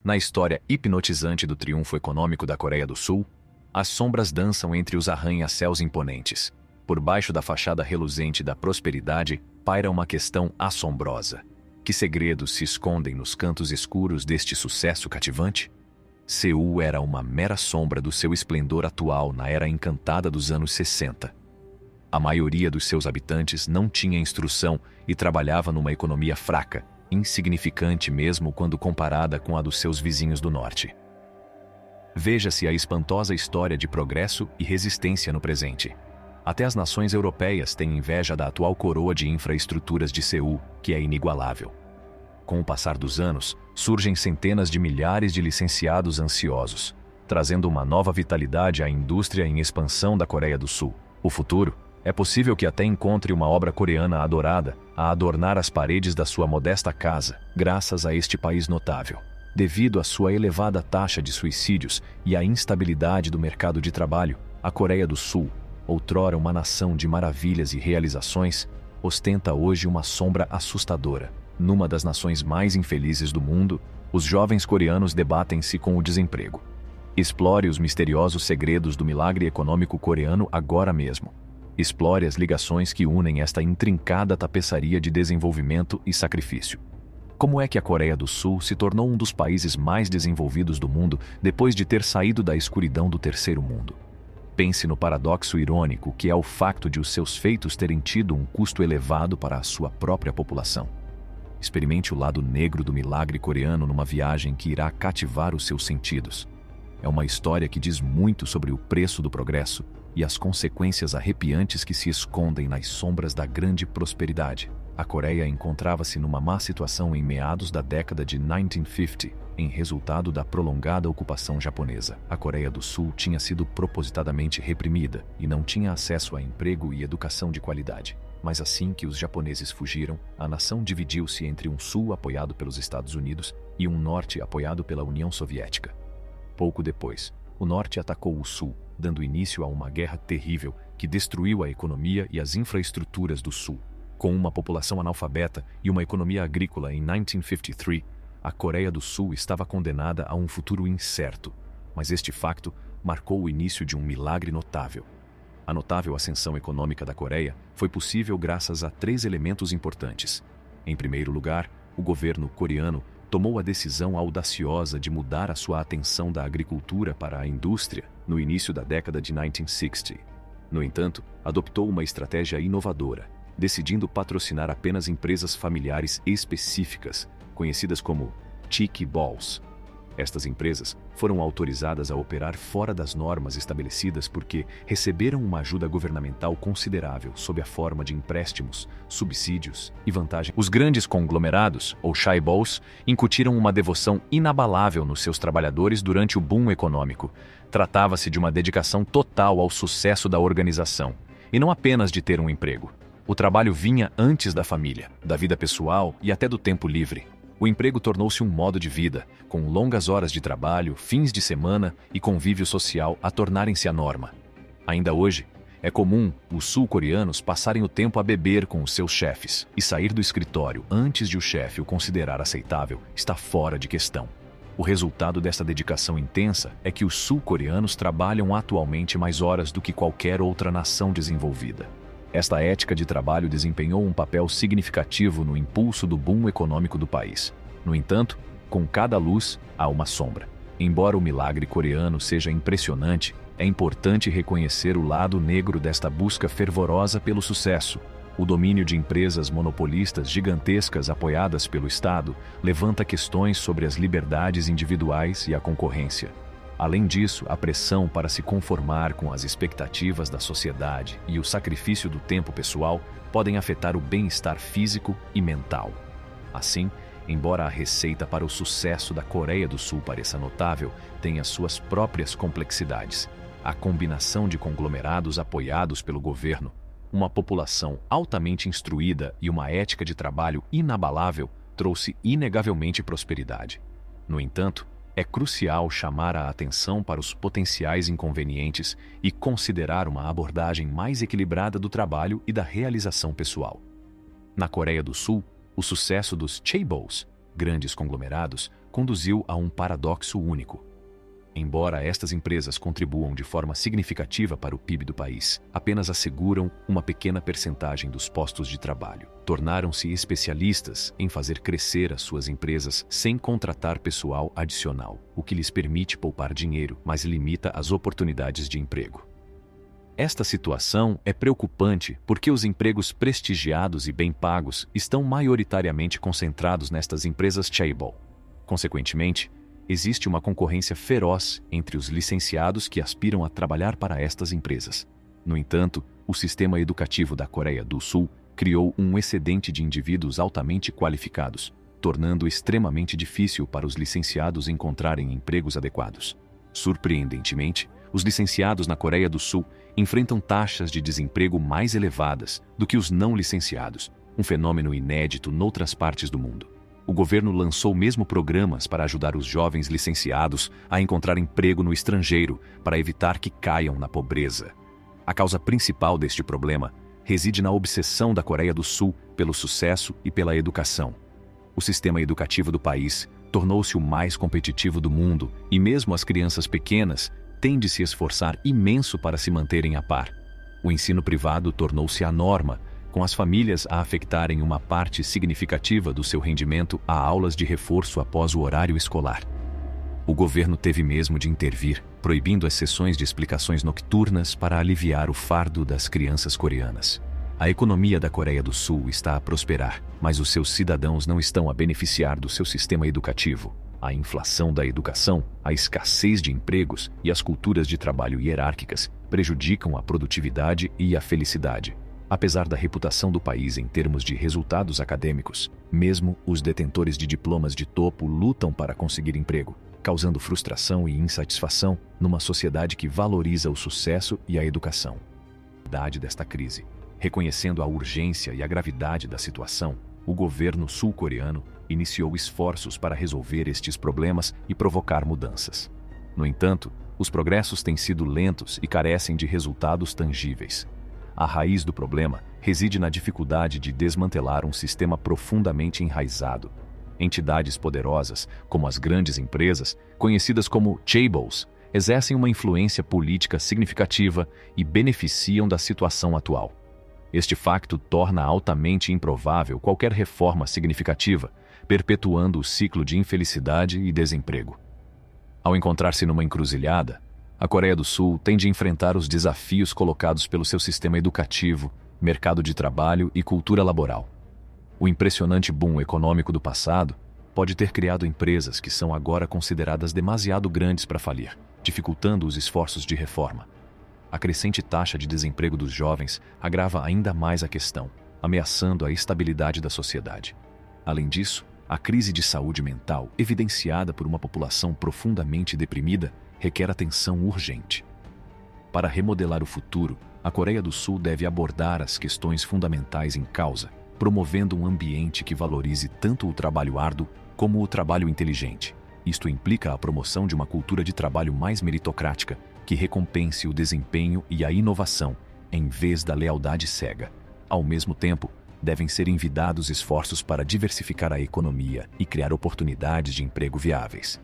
Na história hipnotizante do triunfo econômico da Coreia do Sul, as sombras dançam entre os arranha-céus imponentes. Por baixo da fachada reluzente da prosperidade, paira uma questão assombrosa. Que segredos se escondem nos cantos escuros deste sucesso cativante? Seul era uma mera sombra do seu esplendor atual na era encantada dos anos 60. A maioria dos seus habitantes não tinha instrução e trabalhava numa economia fraca, insignificante mesmo quando comparada com a dos seus vizinhos do norte. Veja-se a espantosa história de progresso e resistência no presente. Até as nações europeias têm inveja da atual coroa de infraestruturas de Seul, que é inigualável. Com o passar dos anos, surgem centenas de milhares de licenciados ansiosos, trazendo uma nova vitalidade à indústria em expansão da Coreia do Sul. O futuro é possível que até encontre uma obra coreana adorada a adornar as paredes da sua modesta casa, graças a este país notável. Devido à sua elevada taxa de suicídios e à instabilidade do mercado de trabalho, a Coreia do Sul, outrora uma nação de maravilhas e realizações, ostenta hoje uma sombra assustadora. Numa das nações mais infelizes do mundo, os jovens coreanos debatem-se com o desemprego. Explore os misteriosos segredos do milagre econômico coreano agora mesmo. Explore as ligações que unem esta intrincada tapeçaria de desenvolvimento e sacrifício. Como é que a Coreia do Sul se tornou um dos países mais desenvolvidos do mundo depois de ter saído da escuridão do terceiro mundo? Pense no paradoxo irônico que é o facto de os seus feitos terem tido um custo elevado para a sua própria população. Experimente o lado negro do milagre coreano numa viagem que irá cativar os seus sentidos. É uma história que diz muito sobre o preço do progresso e as consequências arrepiantes que se escondem nas sombras da grande prosperidade. A Coreia encontrava-se numa má situação em meados da década de 1950, em resultado da prolongada ocupação japonesa. A Coreia do Sul tinha sido propositadamente reprimida e não tinha acesso a emprego e educação de qualidade. Mas assim que os japoneses fugiram, a nação dividiu-se entre um sul apoiado pelos Estados Unidos e um norte apoiado pela União Soviética. Pouco depois, o norte atacou o sul, dando início a uma guerra terrível que destruiu a economia e as infraestruturas do sul. Com uma população analfabeta e uma economia agrícola em 1953, a Coreia do Sul estava condenada a um futuro incerto, mas este facto marcou o início de um milagre notável. A notável ascensão econômica da Coreia foi possível graças a 3 elementos importantes. Em primeiro lugar, o governo coreano tomou a decisão audaciosa de mudar a sua atenção da agricultura para a indústria no início da década de 1960. No entanto, adoptou uma estratégia inovadora, decidindo patrocinar apenas empresas familiares específicas, conhecidas como chaebols. Estas empresas foram autorizadas a operar fora das normas estabelecidas porque receberam uma ajuda governamental considerável sob a forma de empréstimos, subsídios e vantagens. Os grandes conglomerados, ou chaebols, incutiram uma devoção inabalável nos seus trabalhadores durante o boom econômico. Tratava-se de uma dedicação total ao sucesso da organização, e não apenas de ter um emprego. O trabalho vinha antes da família, da vida pessoal e até do tempo livre. O emprego tornou-se um modo de vida, com longas horas de trabalho, fins de semana e convívio social a tornarem-se a norma. Ainda hoje, é comum os sul-coreanos passarem o tempo a beber com os seus chefes, e sair do escritório antes de o chefe o considerar aceitável está fora de questão. O resultado dessa dedicação intensa é que os sul-coreanos trabalham atualmente mais horas do que qualquer outra nação desenvolvida. Esta ética de trabalho desempenhou um papel significativo no impulso do boom econômico do país. No entanto, com cada luz há uma sombra. Embora o milagre coreano seja impressionante, é importante reconhecer o lado negro desta busca fervorosa pelo sucesso. O domínio de empresas monopolistas gigantescas apoiadas pelo Estado levanta questões sobre as liberdades individuais e a concorrência. Além disso, a pressão para se conformar com as expectativas da sociedade e o sacrifício do tempo pessoal podem afetar o bem-estar físico e mental. Assim, embora a receita para o sucesso da Coreia do Sul pareça notável, tem as suas próprias complexidades. A combinação de conglomerados apoiados pelo governo, uma população altamente instruída e uma ética de trabalho inabalável trouxe inegavelmente prosperidade. No entanto, é crucial chamar a atenção para os potenciais inconvenientes e considerar uma abordagem mais equilibrada do trabalho e da realização pessoal. Na Coreia do Sul, o sucesso dos chaebols, grandes conglomerados, conduziu a um paradoxo único. Embora estas empresas contribuam de forma significativa para o PIB do país, apenas asseguram uma pequena percentagem dos postos de trabalho. Tornaram-se especialistas em fazer crescer as suas empresas sem contratar pessoal adicional, o que lhes permite poupar dinheiro, mas limita as oportunidades de emprego. Esta situação é preocupante porque os empregos prestigiados e bem pagos estão maioritariamente concentrados nestas empresas chaebol. Consequentemente, existe uma concorrência feroz entre os licenciados que aspiram a trabalhar para estas empresas. No entanto, o sistema educativo da Coreia do Sul criou um excedente de indivíduos altamente qualificados, tornando extremamente difícil para os licenciados encontrarem empregos adequados. Surpreendentemente, os licenciados na Coreia do Sul enfrentam taxas de desemprego mais elevadas do que os não licenciados, um fenômeno inédito noutras partes do mundo. O governo lançou mesmo programas para ajudar os jovens licenciados a encontrar emprego no estrangeiro para evitar que caiam na pobreza. A causa principal deste problema reside na obsessão da Coreia do Sul pelo sucesso e pela educação. O sistema educativo do país tornou-se o mais competitivo do mundo e mesmo as crianças pequenas têm de se esforçar imenso para se manterem a par. O ensino privado tornou-se a norma, com as famílias a afetarem uma parte significativa do seu rendimento a aulas de reforço após o horário escolar. O governo teve mesmo de intervir, proibindo as sessões de explicações nocturnas para aliviar o fardo das crianças coreanas. A economia da Coreia do Sul está a prosperar, mas os seus cidadãos não estão a beneficiar do seu sistema educativo. A inflação da educação, a escassez de empregos e as culturas de trabalho hierárquicas prejudicam a produtividade e a felicidade. Apesar da reputação do país em termos de resultados acadêmicos, mesmo os detentores de diplomas de topo lutam para conseguir emprego, causando frustração e insatisfação numa sociedade que valoriza o sucesso e a educação. A gravidade desta crise. Reconhecendo a urgência e a gravidade da situação, o governo sul-coreano iniciou esforços para resolver estes problemas e provocar mudanças. No entanto, os progressos têm sido lentos e carecem de resultados tangíveis. A raiz do problema reside na dificuldade de desmantelar um sistema profundamente enraizado. Entidades poderosas, como as grandes empresas, conhecidas como chaebols, exercem uma influência política significativa e beneficiam da situação atual. Este facto torna altamente improvável qualquer reforma significativa, perpetuando o ciclo de infelicidade e desemprego. Ao encontrar-se numa encruzilhada, a Coreia do Sul tem de enfrentar os desafios colocados pelo seu sistema educativo, mercado de trabalho e cultura laboral. O impressionante boom econômico do passado pode ter criado empresas que são agora consideradas demasiado grandes para falir, dificultando os esforços de reforma. A crescente taxa de desemprego dos jovens agrava ainda mais a questão, ameaçando a estabilidade da sociedade. Além disso, a crise de saúde mental, evidenciada por uma população profundamente deprimida, requer atenção urgente. Para remodelar o futuro, a Coreia do Sul deve abordar as questões fundamentais em causa, promovendo um ambiente que valorize tanto o trabalho árduo como o trabalho inteligente. Isto implica a promoção de uma cultura de trabalho mais meritocrática, que recompense o desempenho e a inovação, em vez da lealdade cega. Ao mesmo tempo, devem ser envidados esforços para diversificar a economia e criar oportunidades de emprego viáveis.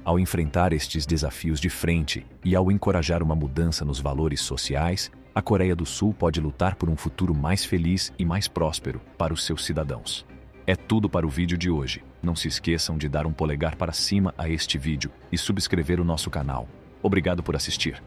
Ao enfrentar estes desafios de frente e ao encorajar uma mudança nos valores sociais, a Coreia do Sul pode lutar por um futuro mais feliz e mais próspero para os seus cidadãos. É tudo para o vídeo de hoje. Não se esqueçam de dar um polegar para cima a este vídeo e subscrever o nosso canal. Obrigado por assistir.